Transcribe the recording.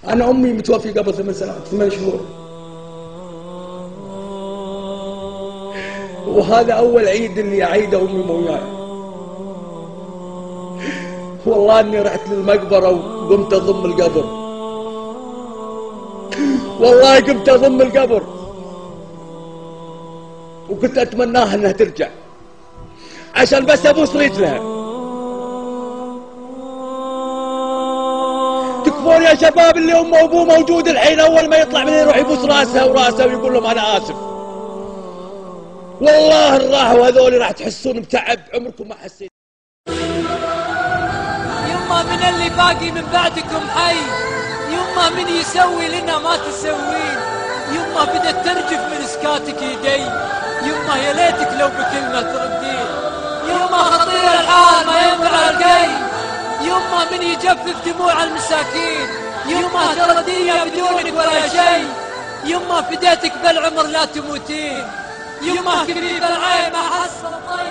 أنا أمي متوفية قبل 8 سنوات 8 شهور، وهذا أول عيد إني أعيده أمي مو وياي. والله إني رحت للمقبرة وقمت أضم القبر، والله قمت أضم القبر وكنت أتمناها إنها ترجع عشان بس أبوس رجلها. تكفون يا شباب اللي أمه وأبوه موجود الحين، أول ما يطلع من يروح يبوس راسها وراسها ويقول لهم أنا آسف. والله الراحة هذول راح تحسون بتعب عمركم ما حسيت. يما من اللي باقي من بعدكم حي، يما من يسوي لنا ما تسوين، يما بدت ترجف من سكاتك يدي، يما يا ليتك لو بكلمة تردين، يما خطير الحال ما ينفع الكي، يما من يجفف دموع المساكين، يما ترى الدنيا بدونك ولا شيء، يما فديتك بالعمر لا تموتين، يما كفيف العين ما حصل طيب.